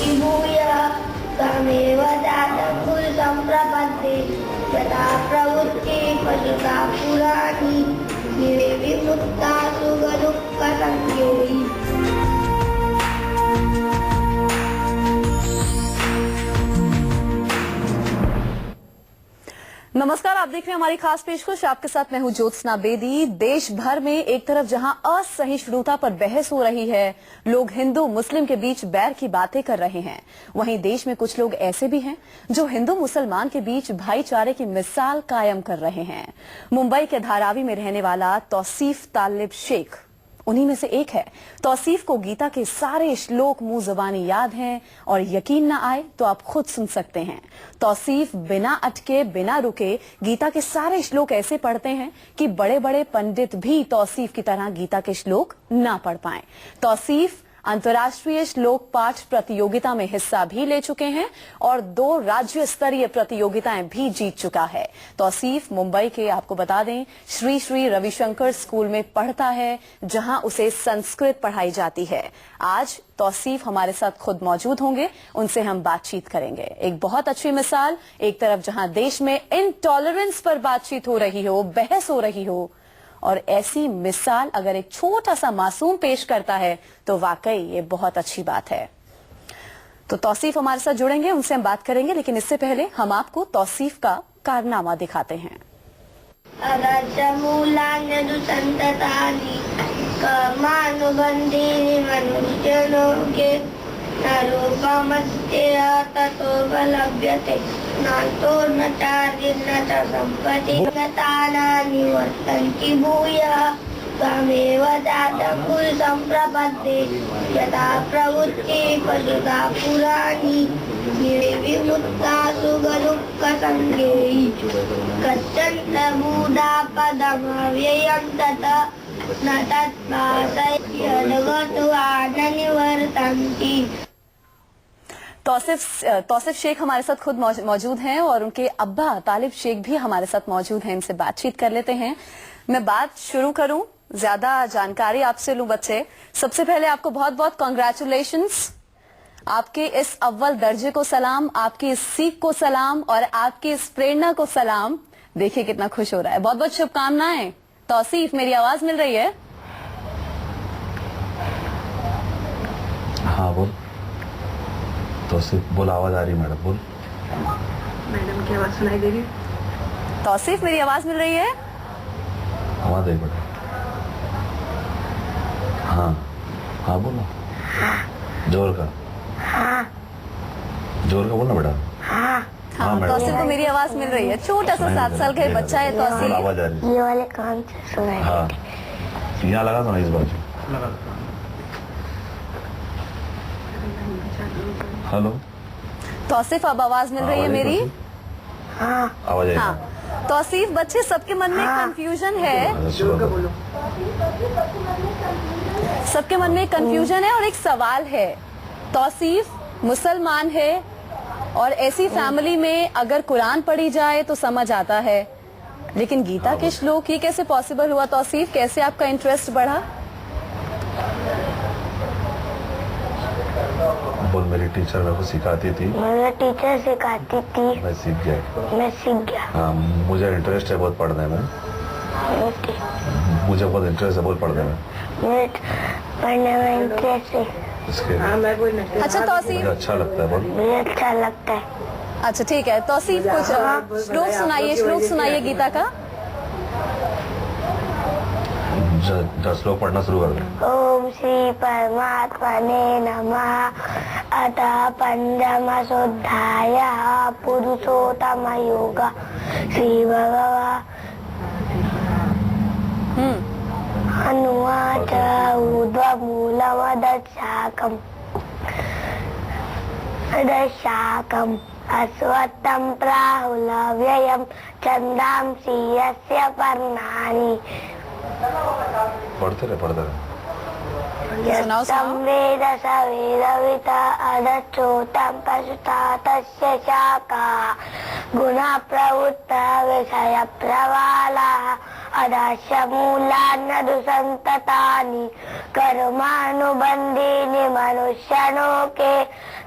वर्तन्ति भूयः तमेव जातं पुरुषं प्रपद्ये यथा प्रवृत्ति पशुता पुराणी ये विमुक्ता सुखदुःखसंज्ञोहि। नमस्कार, आप देख रहे हैं हमारी खास पेशकश। आपके साथ मैं हूं ज्योत्सना बेदी। देश भर में एक तरफ जहां असहिष्णुता पर बहस हो रही है, लोग हिंदू मुस्लिम के बीच बैर की बातें कर रहे हैं, वहीं देश में कुछ लोग ऐसे भी हैं जो हिंदू मुसलमान के बीच भाईचारे की मिसाल कायम कर रहे हैं। मुंबई के धारावी में रहने वाला तौसीफ तालिब शेख उन्हीं में से एक है। तौसीफ को गीता के सारे श्लोक मुंह ज़बानी याद हैं और यकीन ना आए तो आप खुद सुन सकते हैं। तौसीफ बिना अटके बिना रुके गीता के सारे श्लोक ऐसे पढ़ते हैं कि बड़े बड़े पंडित भी तौसीफ की तरह गीता के श्लोक ना पढ़ पाएं। तौसीफ अंतर्राष्ट्रीय श्लोक पाठ प्रतियोगिता में हिस्सा भी ले चुके हैं और 2 राज्य स्तरीय प्रतियोगिताएं भी जीत चुका है। तौसीफ मुंबई के, आपको बता दें, श्री श्री रविशंकर स्कूल में पढ़ता है, जहां उसे संस्कृत पढ़ाई जाती है। आज तौसीफ हमारे साथ खुद मौजूद होंगे, उनसे हम बातचीत करेंगे। एक बहुत अच्छी मिसाल, एक तरफ जहां देश में इनटॉलरेंस पर बातचीत हो रही हो, बहस हो रही हो, और ऐसी मिसाल अगर एक छोटा सा मासूम पेश करता है तो वाकई ये बहुत अच्छी बात है। तो तौसीफ हमारे साथ जुड़ेंगे, उनसे हम बात करेंगे, लेकिन इससे पहले हम आपको तौसीफ का कारनामा दिखाते हैं। नातो न चार्यन्न च सम्पत्ति गतानानि वर्तन्ति भूयः तमेव जातं पुरुषं प्रपद्ये यथा प्रवृत्ति पशुता पुराणी ये विमुक्ता सुखदुःखसंज्ञैः गच्छन्तः मूढा पदमव्ययं ततः न तत्पासयत् यद्गत्वा न निवर्तन्ति। तौसीफ शेख हमारे साथ खुद मौजूद हैं और उनके अब्बा तालिब शेख भी हमारे साथ मौजूद हैं। इनसे बातचीत कर लेते हैं। मैं बात शुरू करूं, ज्यादा जानकारी आपसे लूं बच्चे। सबसे पहले आपको बहुत बहुत कॉन्ग्रेचुलेशंस। आपके इस अव्वल दर्जे को सलाम, आपकी इस सीख को सलाम और आपकी इस प्रेरणा को सलाम। देखिए कितना खुश हो रहा है। बहुत बहुत शुभकामनाएं। तौसीफ, मेरी आवाज मिल रही है? हाँ बोल तौसीफ, बोल, आवाज आ रही है मैडम, बोल। मैडम की आवाज सुनाई दे रही है? तौसीफ, मेरी आवाज मिल रही है? आवाज आई बेटा? हाँ हाँ बोलो, जोर का, जोर का बोलना बेटा। हाँ, तौसीफ को मेरी आवाज मिल रही है। छोटा सा 7 साल का बच्चा है तौसीफ। आवाज आ रही है? ये वाले कान से सुनाई। हाँ, यहाँ लगा था ना, इस बार हेलो तौसीफ, अब आवाज मिल रही है मेरी? हाँ आवाज आई? हाँ तौसीफ, बच्चे सबके मन में कंफ्यूजन है, सबके मन में कंफ्यूजन है और एक सवाल है। तौसीफ मुसलमान है और ऐसी फैमिली में अगर कुरान पढ़ी जाए तो समझ आता है, लेकिन गीता के श्लोक ही कैसे पॉसिबल हुआ? तौसीफ, कैसे आपका इंटरेस्ट बढ़ा? बोल, मेरी टीचर मेरे को सिखाती थी। मेरा टीचर सिखाती थी, मैं सीख गया। मैं सीख गया। हाँ, मुझे इंटरेस्ट है बहुत पढ़ने में। मुझे बहुत इंटरेस्ट है बहुत पढ़ने में। मुझे पढ़ने में इंटरेस्ट है। इसके अच्छा तौसीफ, मुझे अच्छा लगता है बहुत। मुझे अच्छा लगता है। अच्छा ठीक है तौसीफ, कुछ श्लोक सुनाइए, श्लोक सुनाइए गीता का। 10 श्लोक पढ़ना शुरू कर दो। ओम श्री परमात्मने नमः। अतः पंचमशोऽध्याय पुरुषोत्तम योग। श्री भगवान अनुवाच ऊर्ध्वमूलमदशाकम् अश्वत्थं प्राहुलव्ययं छन्दांसि यस्य पर्णानि। पढ़ते रहे। वेद स वेदवित अदच्योतं पशुता तस्य शाखा गुणः प्रवृत्ता विषय प्रवाला अदस्य मूलान्नदु संततानि कर्मानुबन्धीनि मनुष्यलोके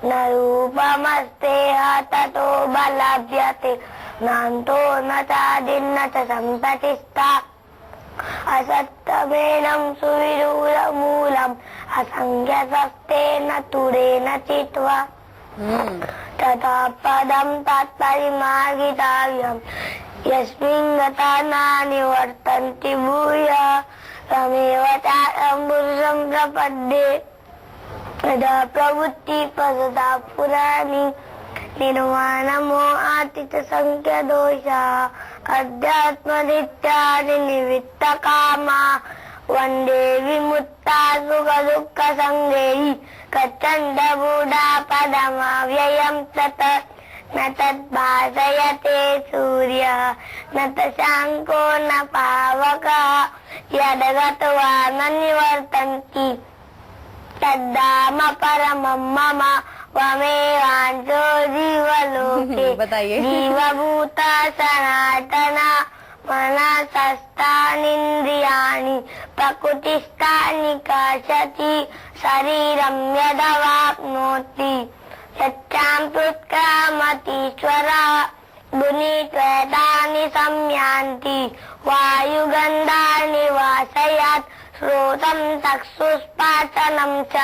न रूपमस्तेह ततो बलभ्यते नान्तो न चादिर्न च सम्प्रतिष्ठा असत्यमेनं सुविदूरमूलम् असंख्यशस्तेन तुरेण चित्वा ततः पदं तत्परिमार्गितव्यम् यस्मिन् गता नानिवर्तन्ति भूयः तमेव चारं पुरुषं प्रपद्ये यदा प्रवृत्ति पसदा पुराणी निर्माणमो आतिथ्यसंख्यदोषा अध्यात्मनित्यानि निवृत्तकामा वन्दे विमुक्ता सुखदुःखसङ्गैः गच्छन्त बुधा पदमव्ययं तत् न तद्भासयते सूर्यः न शङ्को न पावकः यद्गत्वा न निवर्तन्ति तद्धाम परमं मम त्वमेवांशो जीवलोके बताइए। जीवभूत सनातन मनसस्तानीन्द्रियाणि प्रकृतिस्थानि कर्षति शरीरं यदवाप्नोति यच्चाप्युत्क्रामतीश्वरः गुणित्वेतानि संयान्ति वायुगन्धानि वासयात् श्रोतं चक्षुस्पाचनं च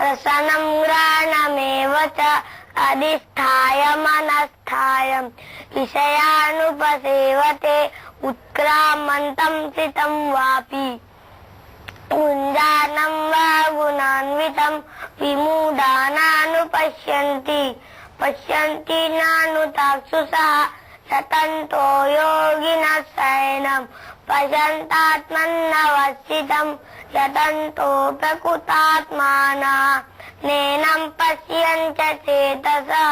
रसनं घ्राणमेव च अधिष्ठाय मनस्थाय विषयानुपसेवते उत्क्रामन्तं चितं वापि गुञ्जानं वा गुणान्वितं विमूढानानुपश्यन्ति पश्यन्ति नानुताक्षुषा सतन्तो योगिनः शयनं पश्यन्तात्मन्नवस्थितं यतन्तो प्रकृतात्मानः नैनं पश्यन् च चेतसः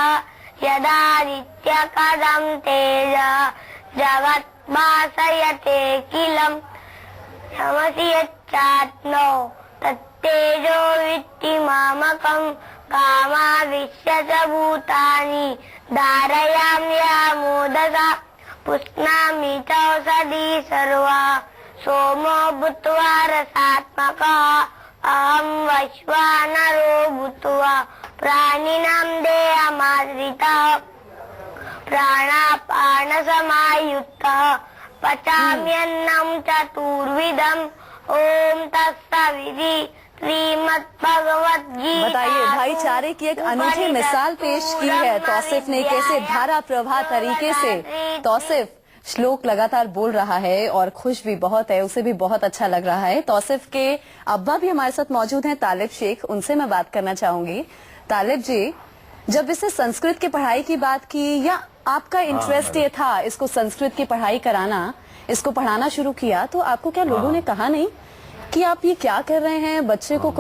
यदादित्यकदं तेजः जगद्भासयतेऽखिलं यमसि यच्चात्मनो तत्तेजो वित्ति मामकं कामाविश्य च भूतानि धारयाम्यहमोदसा पुष्णामि चौषधी सर्वा सोमो भूत्वा रसात्मकः अहं वैश्वानरो भूत्वा प्राणिनां देहमाश्रितः प्राणापानसमायुक्तः पचाम्यन्नं चतुर्विधम् ॐ तत्सविति श्रीमद्भगवद्गीता। बताइए, भाईचारे की एक अनूठी मिसाल पेश की है तौसिफ ने, कैसे धारा प्रवाह तरीके से तौसिफ श्लोक लगातार बोल रहा है और खुश भी बहुत है, उसे भी बहुत अच्छा लग रहा है। तौसिफ के अब्बा भी हमारे साथ मौजूद हैं, तालिब शेख, उनसे मैं बात करना चाहूंगी। तालिब जी, जब इसे संस्कृत की पढ़ाई की बात की या आपका इंटरेस्ट ये था इसको संस्कृत की पढ़ाई कराना, इसको पढ़ाना शुरू किया, तो आपको क्या लोगों ने कहा नहीं कि आप ये क्या कर रहे हैं, बच्चे को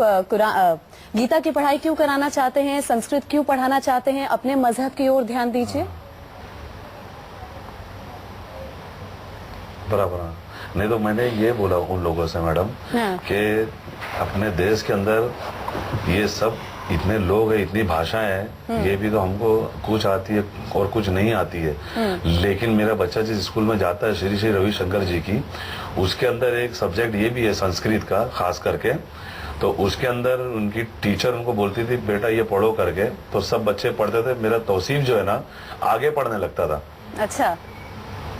गीता की पढ़ाई क्यों कराना चाहते हैं, संस्कृत क्यों पढ़ाना चाहते हैं, अपने मजहब की ओर ध्यान दीजिए? बराबर। नहीं तो मैंने ये बोला उन लोगों से मैडम कि अपने देश के अंदर ये सब इतने लोग हैं, इतनी भाषाएं हैं, ये भी तो हमको कुछ आती है और कुछ नहीं आती है। लेकिन मेरा बच्चा जिस स्कूल में जाता है श्री श्री रविशंकर जी की, उसके अंदर एक सब्जेक्ट ये भी है संस्कृत का खास करके। तो उसके अंदर उनकी टीचर उनको बोलती थी बेटा ये पढ़ो करके, तो सब बच्चे पढ़ते थे। मेरा तौसीफ जो है ना आगे पढ़ने लगता था। अच्छा।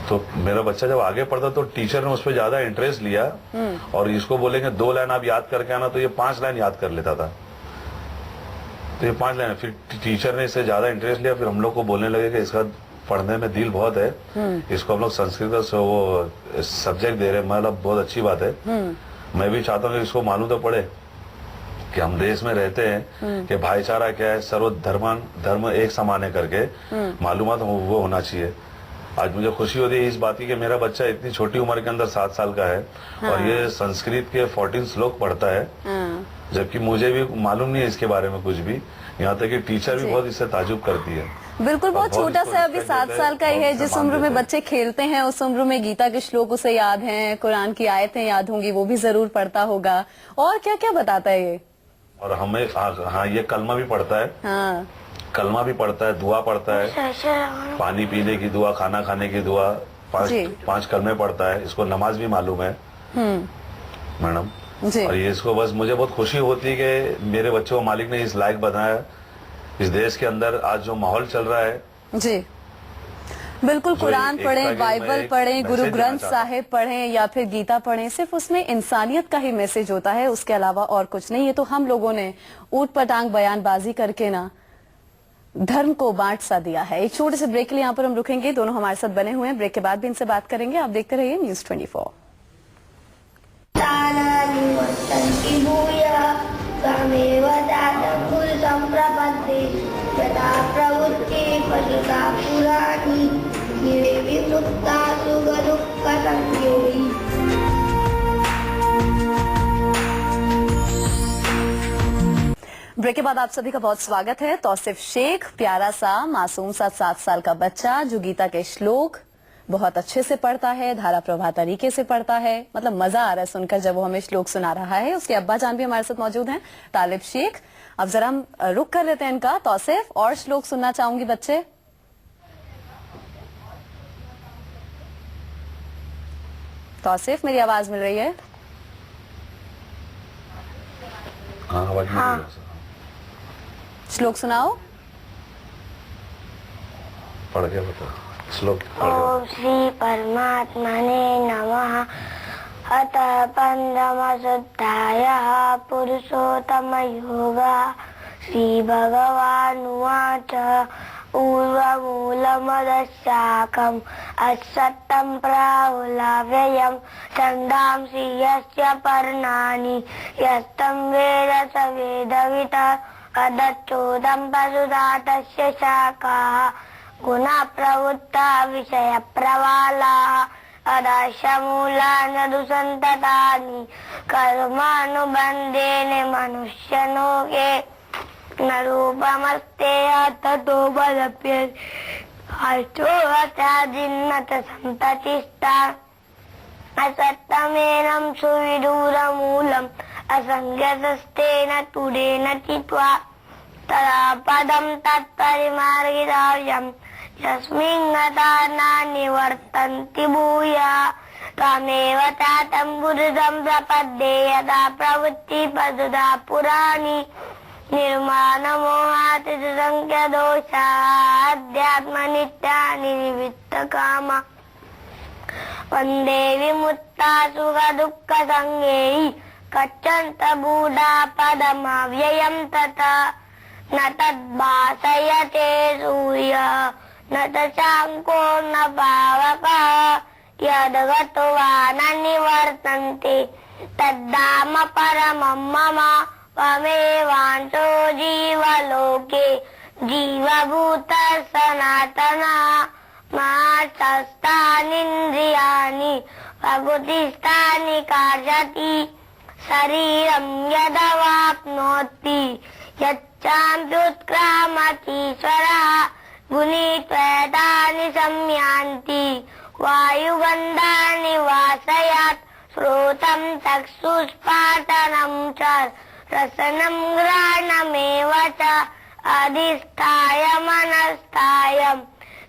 तो मेरा बच्चा जब आगे पढ़ता तो टीचर ने उस पर ज्यादा इंटरेस्ट लिया और इसको बोलेंगे 2 लाइन आप याद करके आना, तो ये 5 लाइन याद कर लेता था। तो ये 5 लाइन, फिर टीचर ने इससे ज्यादा इंटरेस्ट लिया, फिर हम लोग को बोलने लगे कि इसका पढ़ने में दिल बहुत है, इसको हम लोग संस्कृत का वो सब्जेक्ट दे रहे हैं। मतलब बहुत अच्छी बात है। मैं भी चाहता हूँ कि इसको मालूम तो पड़े कि हम देश में रहते हैं कि भाईचारा क्या है, सर्व धर्म एक समान है करके मालूमात वो होना चाहिए। आज मुझे खुशी होती है इस बात की कि मेरा बच्चा इतनी छोटी उम्र के अंदर 7 साल का है और ये संस्कृत के 14 श्लोक पढ़ता है, जबकि मुझे भी मालूम नहीं है इसके बारे में कुछ भी। यहाँ तक कि टीचर भी बहुत इससे ताजुब करती है। बिल्कुल, बहुत छोटा सा अभी 7 साल का ही है। जिस उम्र में बच्चे खेलते हैं उस उम्र में गीता के श्लोक उसे याद हैं, कुरान की आयतें याद होंगी, वो भी जरूर पढ़ता होगा। और क्या क्या बताता है ये? और हमें हाँ ये कलमा भी पढ़ता है। हाँ। कलमा भी पढ़ता है, दुआ पढ़ता है, पानी पीने की दुआ, खाना खाने की दुआ, 5 कलमे पढ़ता है। इसको नमाज भी मालूम है मैडम। और ये इसको बस मुझे बहुत खुशी होती है कि मेरे बच्चों को मालिक ने इस लायक बनाया इस देश के अंदर आज जो माहौल चल रहा है, जी बिल्कुल, जो कुरान एकता पढ़ें, के बाइबल मैं एक पढ़ें, गुरु मैसेज ग्रंथ देना चाहता हूं। साहिब पढ़ें या फिर गीता पढ़ें, सिर्फ उसमें इंसानियत का ही मैसेज होता है, उसके अलावा और कुछ नहीं। ये तो हम लोगों ने ऊट पटांग बयानबाजी करके ना धर्म को बांट सा दिया है। एक छोटे से ब्रेक के लिए यहाँ पर हम रुकेंगे, दोनों हमारे साथ बने हुए हैं, ब्रेक के बाद भी इनसे बात करेंगे। आप देखते रहिए न्यूज 24। तानानि वर्तन्ति भूयः तमेव जातं पुरुषं प्रपद्ये यथा प्रवृत्तिः पशुता पुराणी ये विमुक्ता सुखदुःखसंज्ञोहि। ब्रेक के बाद आप सभी का बहुत स्वागत है। तौसिफ शेख, प्यारा सा मासूम सा 7 साल का बच्चा जो गीता के श्लोक बहुत अच्छे से पढ़ता है, धारा प्रवाह तरीके से पढ़ता है, मतलब मजा आ रहा है सुनकर जब वो हमें श्लोक सुना रहा है। उसके अब्बा जान भी हमारे साथ मौजूद हैं, तालिब शेख। अब जरा हम रुक कर लेते हैं इनका। तौसिफ, और श्लोक सुनना चाहूंगी बच्चे। तौसिफ, मेरी आवाज मिल रही है? हाँ, आवाज मिल रही है। श्लोक सुनाओ। पढ़ के बताओ श्लोक, पढ़ के ओम श्री परमात्मने नमः। अथ पंचमसुत्थायः पुरुषोत्तमयोगः। श्री भगवानुवाच ऊर्वमूलमदशाकम् अस्सत्तं प्राहुलाव्ययम् छन्दांसि यस्य पर्णानि यस्तं वेद स वेदवितः अदच्चोदं पशुधा तस्य शाखाः गुणा प्रवृत्ता विषय प्रवालाः अदशमूलान्यदुसन्ततानि कर्मानुबन्धेन मनुष्यलोके न रूपमस्ते ततो बलप्यते अष्टो हत्यादिन्नत सम्पतिष्ठा असत्तमेनं सुविदूरमूलम् असंज्ञतस्तेन तुरेण चित्वा तदा पदं तत्परिमार्गितव्यम् यस्मिन् गता नानिवर्तन्ति भूयः त्वमेव चातं पुरुषं प्रपद्ये यथा प्रवृत्ति पशुधा पुराणी निर्माणमोहातिसंख्यदोषाध्यात्मनित्यानि निवृत्तकामा वन्दे विमुक्ता सुखदुःखसंज्ञैः गच्छन्त बूढा पदमव्ययं तथा न तद्भासयते सूर्यः न तशाङ्को न पावकः यद्गत्वा न निवर्तन्ते तद्धाम परमं मम त्वमेवांशो जीवलोके जीवभूतः सनातनः माशस्तानीन्द्रियाणि प्रकृतिस्थानि कार्षति शरीरं यदवाप्नोति यच्चाप्युत्क्रामतीश्वरः गुणित्वेतानि संयान्ति वायुगन्धानि वासयात् श्रोतं चक्षुष्पाटनं च रसनं घ्राणमेव च अधिष्ठाय मनस्थाय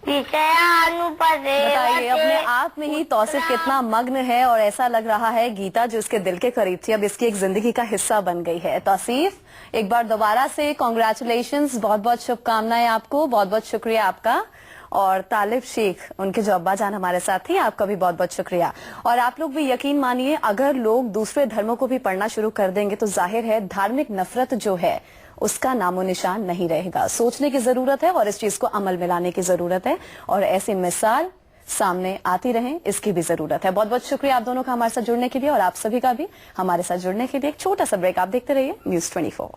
बताइए, अपने आप में ही तौसिफ कितना मग्न है और ऐसा लग रहा है गीता जो इसके दिल के करीब थी अब इसकी एक जिंदगी का हिस्सा बन गई है। तौसिफ, एक बार दोबारा से कॉन्ग्रेचुलेशंस, बहुत बहुत शुभकामनाएं आपको, बहुत बहुत शुक्रिया आपका। और तालिब शेख, उनके जो अब्बा जान हमारे साथ थी, आपका भी बहुत बहुत शुक्रिया। और आप लोग भी यकीन मानिए, अगर लोग दूसरे धर्मों को भी पढ़ना शुरू कर देंगे तो जाहिर है धार्मिक नफरत जो है उसका नामो निशान नहीं रहेगा। सोचने की जरूरत है और इस चीज को अमल में लाने की जरूरत है और ऐसी मिसाल सामने आती रहे, इसकी भी जरूरत है। बहुत बहुत शुक्रिया आप दोनों का हमारे साथ जुड़ने के लिए और आप सभी का भी हमारे साथ जुड़ने के लिए। एक छोटा सा ब्रेक, आप देखते रहिए न्यूज 24।